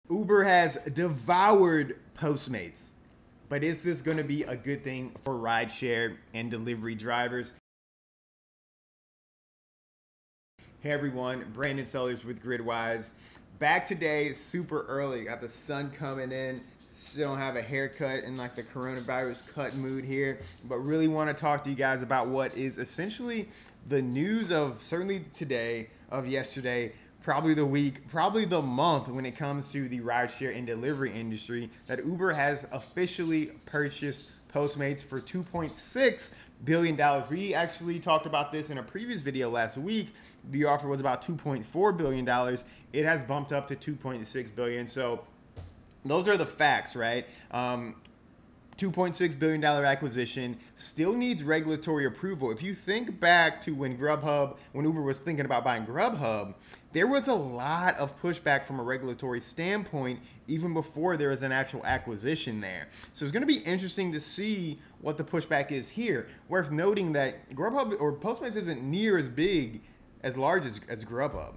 Uber has devoured Postmates, but is this going to be a good thing for rideshare and delivery drivers? Hey everyone, Brandon Sellers with Gridwise. Back today, super early. Got the sun coming in. Still don't have a haircut in like the coronavirus cut mood here, but really want to talk to you guys about what is essentially the news of certainly today, of yesterday, probably the week, probably the month when it comes to the rideshare and delivery industry, that Uber has officially purchased Postmates for $2.6 billion. We actually talked about this in a previous video last week. The offer was about $2.4 billion. It has bumped up to $2.6 billion. So those are the facts, right? $2.6 billion acquisition still needs regulatory approval. If you think back to when Uber was thinking about buying Grubhub, there was a lot of pushback from a regulatory standpoint even before there was an actual acquisition there. So it's going to be interesting to see what the pushback is here. Worth noting that Grubhub or Postmates isn't near as big, as large as Grubhub.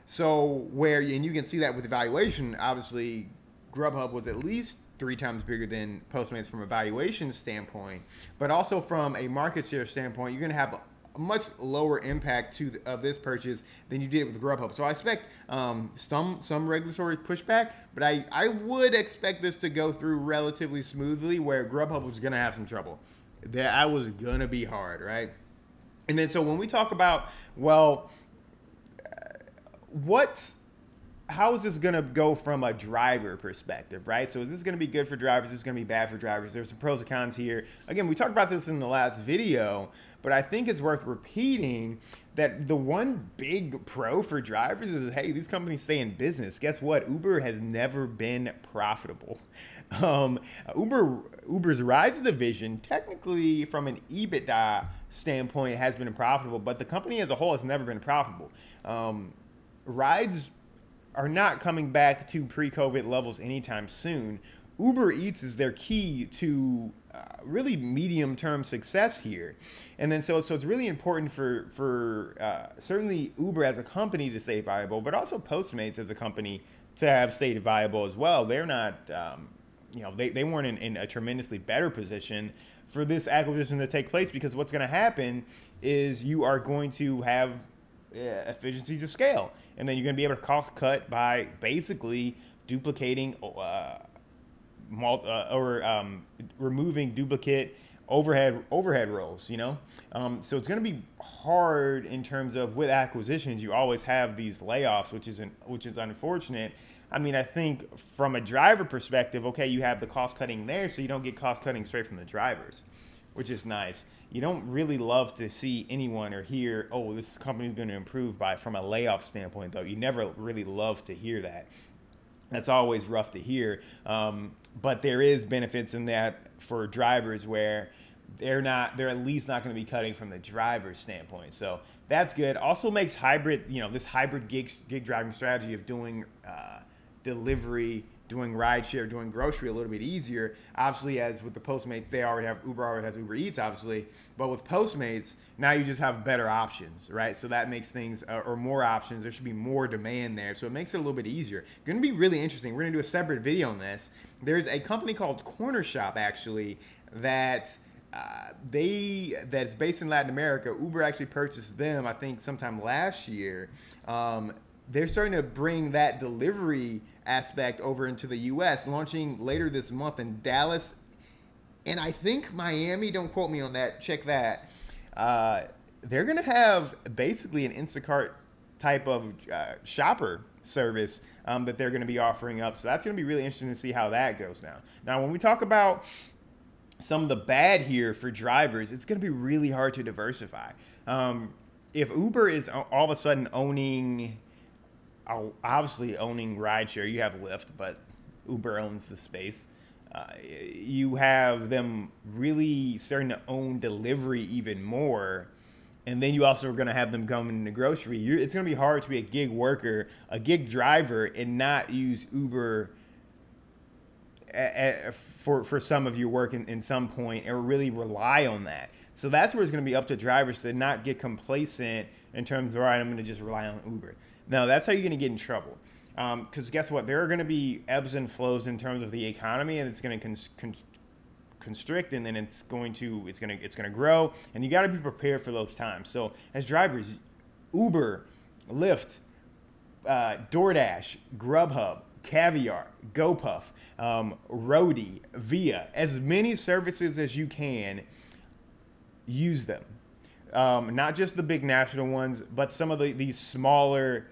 So and you can see that with the valuation, obviously Grubhub was at least 3 times bigger than Postmates from a valuation standpoint, but also from a market share standpoint, you're going to have a much lower impact of this purchase than you did with Grubhub. So I expect some regulatory pushback, but I would expect this to go through relatively smoothly, where Grubhub was going to have some trouble. That was going to be hard, right? And then so when we talk about, well, how is this going to go from a driver perspective, right? So is this going to be good for drivers? Is this going to be bad for drivers? There's some pros and cons here. Again, we talked about this in the last video, but I think it's worth repeating that the one big pro for drivers is, hey, these companies stay in business. Guess what? Uber has never been profitable. Uber's rides division, technically from an EBITDA standpoint, has been profitable, but the company as a whole has never been profitable. Rides are not coming back to pre-COVID levels anytime soon. Uber Eats is their key to really medium-term success here. And then so it's really important for certainly Uber as a company to stay viable, but also Postmates as a company to have stayed viable as well. They're not, they weren't in a tremendously better position for this acquisition to take place, because what's going to happen is you are going to have efficiencies of scale, and then you're going to be able to cost cut by basically duplicating removing duplicate overhead roles, so it's going to be hard in terms of, with acquisitions, you always have these layoffs, which is unfortunate. I mean, I think from a driver perspective, okay, you have the cost cutting there, so you don't get cost cutting straight from the drivers, which is nice. You don't really love to see anyone or hear, oh, this company is going to improve from a layoff standpoint, though. You never really love to hear that. That's always rough to hear. But there is benefits in that for drivers, where they're at least not going to be cutting from the driver's standpoint. So that's good. Also makes this hybrid gig driving strategy of doing delivery, doing rideshare, doing grocery a little bit easier. Obviously, as with the Postmates, Uber already has Uber Eats, obviously. But with Postmates, now you just have better options, right? So that makes things, or more options. There should be more demand there. So it makes it a little bit easier. Going to be really interesting. We're going to do a separate video on this. There's a company called Corner Shop, actually, that's based in Latin America. Uber actually purchased them, I think, sometime last year. They're starting to bring that delivery aspect over into the US, launching later this month in Dallas and I think Miami. Don't quote me on that. Check that. They're going to have basically an Instacart type of shopper service that they're going to be offering up. So that's going to be really interesting to see how that goes now. Now, when we talk about some of the bad here for drivers, it's going to be really hard to diversify. If Uber is all of a sudden obviously owning rideshare, you have Lyft, but Uber owns the space. You have them really starting to own delivery even more. And then you also are going to have them going into grocery. It's going to be hard to be a gig worker, a gig driver, and not use Uber for some of your work in some point, or really rely on that. So that's where it's going to be up to drivers to not get complacent in terms of, all right, I'm going to just rely on Uber. Now, that's how you're going to get in trouble. Because guess what? There are going to be ebbs and flows in terms of the economy, and it's going to constrict, and then it's going to grow, and you got to be prepared for those times. So as drivers, Uber, Lyft, DoorDash, Grubhub, Caviar, GoPuff, Roadie, Via, as many services as you can, use them. Not just the big national ones, but some of these smaller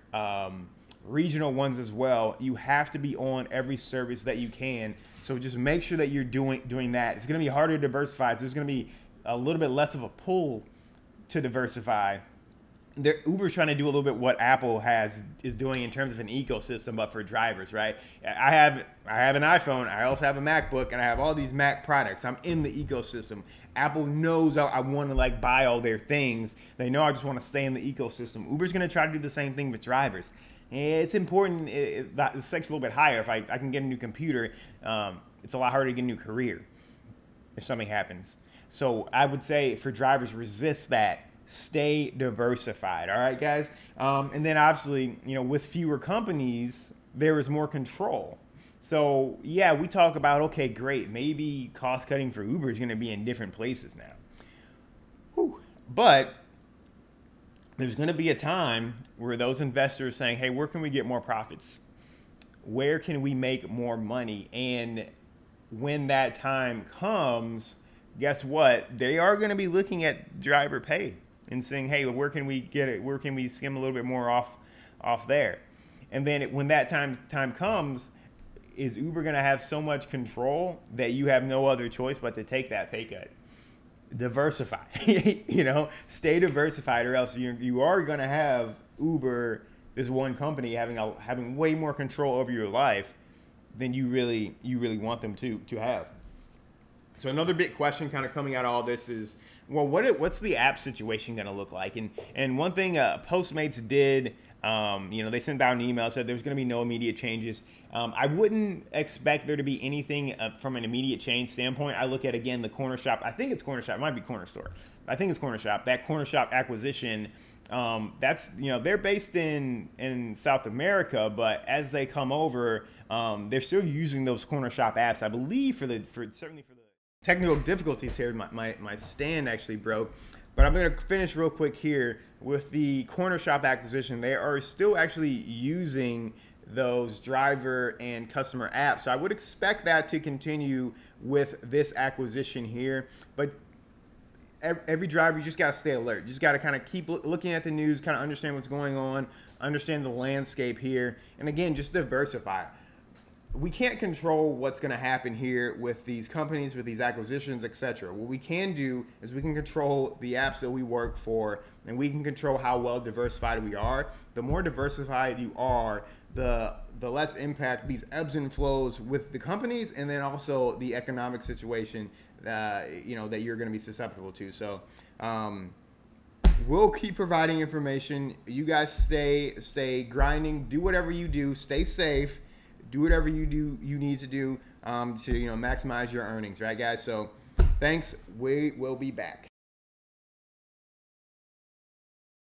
regional ones as well. You have to be on every service that you can. So just make sure that you're doing that. It's going to be harder to diversify. There's going to be a little bit less of a pull to diversify. Uber's trying to do a little bit what Apple is doing in terms of an ecosystem, but for drivers, right? I have an iPhone, I also have a MacBook, and I have all these Mac products. I'm in the ecosystem. Apple knows I want to like buy all their things. They know I just want to stay in the ecosystem. Uber's going to try to do the same thing with drivers. It's important. The stakes a little bit higher. If I can get a new computer, it's a lot harder to get a new career if something happens. So I would say for drivers, resist that. Stay diversified. All right, guys. And then obviously, with fewer companies, there is more control. So yeah, we talk about, okay, great. Maybe cost cutting for Uber is going to be in different places now. Whew. But there's going to be a time where those investors saying, hey, where can we get more profits? Where can we make more money? And when that time comes, guess what? They are going to be looking at driver pay and saying, hey, where can we get it? Where can we skim a little bit more off there? And then when that time comes, is Uber going to have so much control that you have no other choice but to take that pay cut? Diversify, stay diversified, or else you are going to have Uber, this one company, having way more control over your life than you really want them to have. So another big question kind of coming out of all this is, well, what's the app situation going to look like? And one thing Postmates did, they sent out an email, said there's going to be no immediate changes. I wouldn't expect there to be anything from an immediate change standpoint. I look at, again, the Corner Shop. I think it's Corner Shop. It might be Corner Store. I think it's Corner Shop. That Corner Shop acquisition, that's, they're based in South America, but as they come over, they're still using those Corner Shop apps, I believe, certainly for the technical difficulties here. My stand actually broke. But I'm going to finish real quick here with the Corner Shop acquisition. They are still actually using those driver and customer apps. So I would expect that to continue with this acquisition here. But every driver, you just got to stay alert. You just got to kind of keep looking at the news, kind of understand what's going on, understand the landscape here. And again, just diversify. We can't control what's going to happen here with these companies, with these acquisitions, etc. What we can do is we can control the apps that we work for, and we can control how well diversified we are. The more diversified you are, the less impact these ebbs and flows with the companies, and then also the economic situation that you're going to be susceptible to. So we'll keep providing information. You guys stay grinding. Do whatever you do. Stay safe. Do whatever you need to do to maximize your earnings, right, guys? So thanks. We will be back.